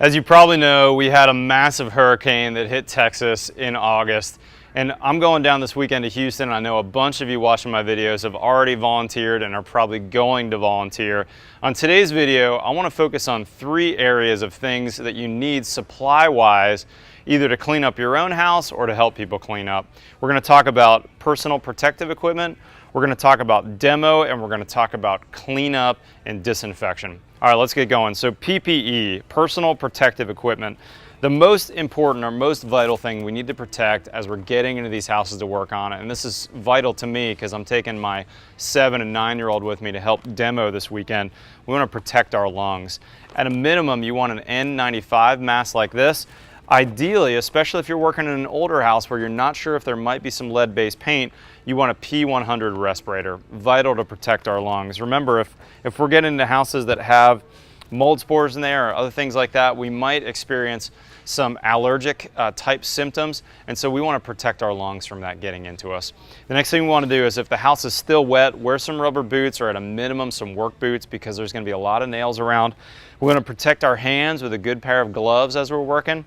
As you probably know, we had a massive hurricane that hit Texas in August, and I'm going down this weekend to Houston. I know a bunch of you watching my videos have already volunteered and are probably going to volunteer. On today's video, I want to focus on 3 areas of things that you need supply-wise, either to clean up your own house or to help people clean up. We're going to talk about personal protective equipment, we're going to talk about demo, and we're going to talk about cleanup and disinfection. All right, let's get going. So PPE, personal protective equipment. The most important or most vital thing we need to protect as we're getting into these houses to work on it, and this is vital to me because I'm taking my 7- and 9-year-old with me to help demo this weekend. We want to protect our lungs. At a minimum, you want an N95 mask like this. Ideally, especially if you're working in an older house where you're not sure if there might be some lead-based paint, you want a P100 respirator. Vital to protect our lungs. Remember, if we're getting into houses that have mold spores in there or other things like that, we might experience some allergic type symptoms, and so we want to protect our lungs from that getting into us. The next thing we want to do is, if the house is still wet, wear some rubber boots, or at a minimum some work boots, because there's going to be a lot of nails around. We're going to protect our hands with a good pair of gloves as we're working.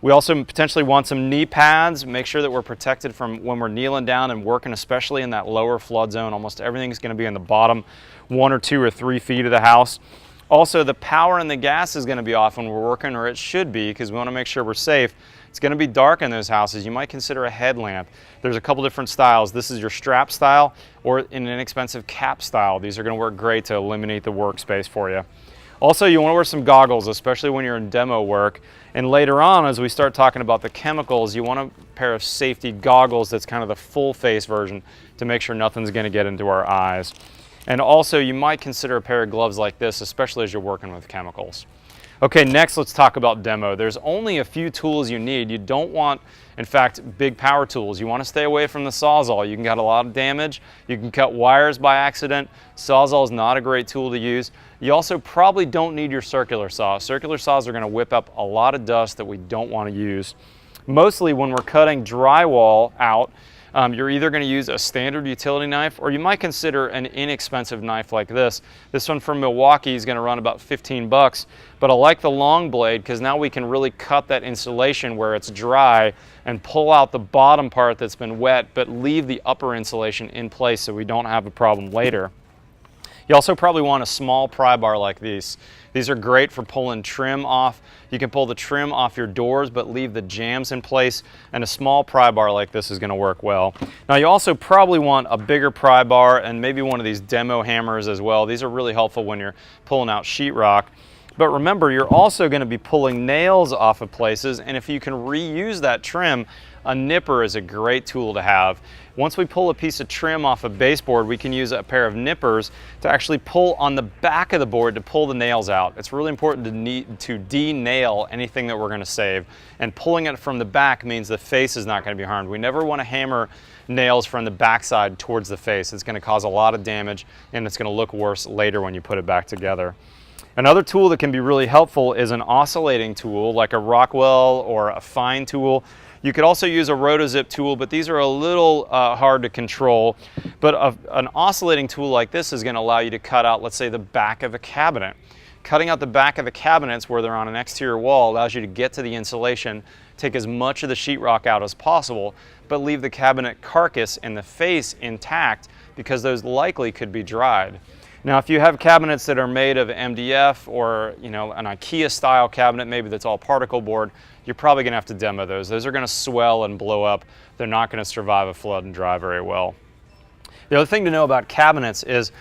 We also potentially want some knee pads. Make sure that we're protected from when we're kneeling down and working, especially in that lower flood zone. Almost everything's going to be in the bottom 1 or 2 or 3 feet of the house. Also, the power and the gas is going to be off when we're working, or it should be, because we want to make sure we're safe. It's going to be dark in those houses. You might consider a headlamp. There's a couple different styles. This is your strap style or an inexpensive cap style. These are going to work great to eliminate the workspace for you. Also, you want to wear some goggles, especially when you're in demo work. And later on, as we start talking about the chemicals, you want a pair of safety goggles that's kind of the full face version to make sure nothing's going to get into our eyes. And also, you might consider a pair of gloves like this, especially as you're working with chemicals. Okay, next let's talk about demo. There's only a few tools you need. You don't want, in fact, big power tools. You want to stay away from the Sawzall. You can get a lot of damage. You can cut wires by accident. Sawzall is not a great tool to use. You also probably don't need your circular saw. Circular saws are going to whip up a lot of dust that we don't want to use. Mostly when we're cutting drywall out, you're either going to use a standard utility knife, or you might consider an inexpensive knife like this. This one from Milwaukee is going to run about 15 bucks, but I like the long blade because now we can really cut that insulation where it's dry and pull out the bottom part that's been wet, but leave the upper insulation in place so we don't have a problem later. You also probably want a small pry bar like these. These are great for pulling trim off. You can pull the trim off your doors but leave the jambs in place, and a small pry bar like this is going to work well. Now, you also probably want a bigger pry bar and maybe one of these demo hammers as well. These are really helpful when you're pulling out sheetrock. But remember, you're also going to be pulling nails off of places, and if you can reuse that trim, a nipper is a great tool to have. Once we pull a piece of trim off a baseboard, we can use a pair of nippers to actually pull on the back of the board to pull the nails out. It's really important to de-nail anything that we're going to save, and pulling it from the back means the face is not going to be harmed. We never want to hammer nails from the backside towards the face. It's going to cause a lot of damage, and it's going to look worse later when you put it back together. Another tool that can be really helpful is an oscillating tool like a Rockwell or a fine tool. You could also use a rotozip tool, but these are a little hard to control. But an oscillating tool like this is going to allow you to cut out, let's say, the back of a cabinet. Cutting out the back of the cabinets where they're on an exterior wall allows you to get to the insulation, take as much of the sheetrock out as possible, but leave the cabinet carcass and the face intact because those likely could be dried. Now, if you have cabinets that are made of MDF or, an IKEA style cabinet, maybe that's all particle board, you're probably going to have to demo those. Those are going to swell and blow up. They're not going to survive a flood and dry very well. The other thing to know about cabinets is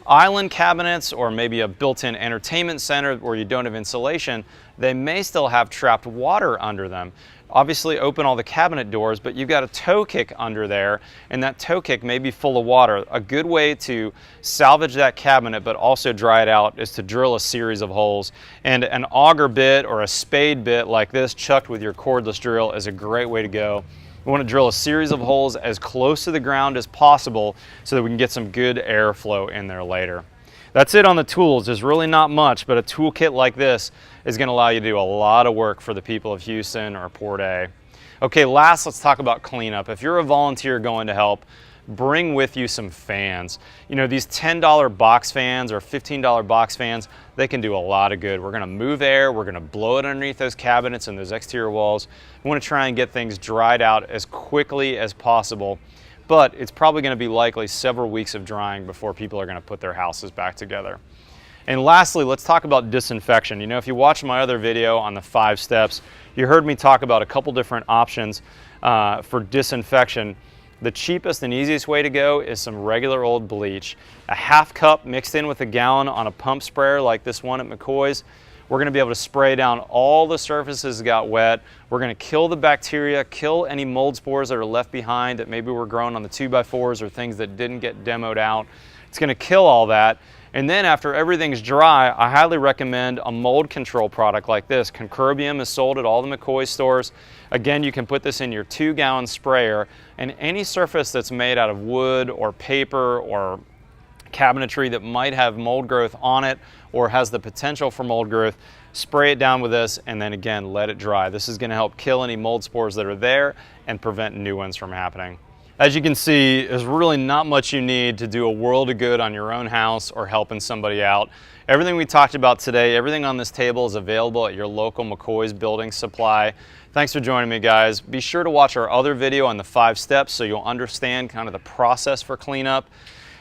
island cabinets, or maybe a built-in entertainment center where you don't have insulation, they may still have trapped water under them. Obviously, open all the cabinet doors, but you've got a toe kick under there, and that toe kick may be full of water. A good way to salvage that cabinet but also dry it out is to drill a series of holes. And an auger bit or a spade bit like this chucked with your cordless drill is a great way to go. We want to drill a series of holes as close to the ground as possible so that we can get some good airflow in there later. That's it on the tools. There's really not much, but a toolkit like this is going to allow you to do a lot of work for the people of Houston or Port A. Okay, last, let's talk about cleanup. If you're a volunteer going to help, bring with you some fans. You know, these $10 box fans or $15 box fans, they can do a lot of good. We're gonna move air, we're gonna blow it underneath those cabinets and those exterior walls. We wanna try and get things dried out as quickly as possible, but it's probably gonna be likely several weeks of drying before people are gonna put their houses back together. And lastly, let's talk about disinfection. You know, if you watch my other video on the 5 steps, you heard me talk about a couple different options for disinfection. The cheapest and easiest way to go is some regular old bleach. A half cup mixed in with a gallon on a pump sprayer like this one at McCoy's. We're gonna be able to spray down all the surfaces that got wet. We're gonna kill the bacteria, kill any mold spores that are left behind that maybe were grown on the 2x4s or things that didn't get demoed out. It's gonna kill all that. And then after everything's dry, I highly recommend a mold control product like this. Concurbium is sold at all the McCoy stores. Again, you can put this in your 2-gallon sprayer, and any surface that's made out of wood or paper or cabinetry that might have mold growth on it or has the potential for mold growth, spray it down with this and then again let it dry. This is going to help kill any mold spores that are there and prevent new ones from happening. As you can see, there's really not much you need to do a world of good on your own house or helping somebody out. Everything we talked about today, everything on this table is available at your local McCoy's building supply. Thanks for joining me, guys. Be sure to watch our other video on the 5 steps so you'll understand kind of the process for cleanup.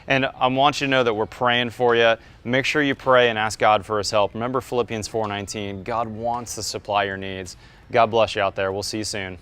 And I want you to know that we're praying for you. Make sure you pray and ask God for his help. Remember Philippians 4:19, God wants to supply your needs. God bless you out there. We'll see you soon.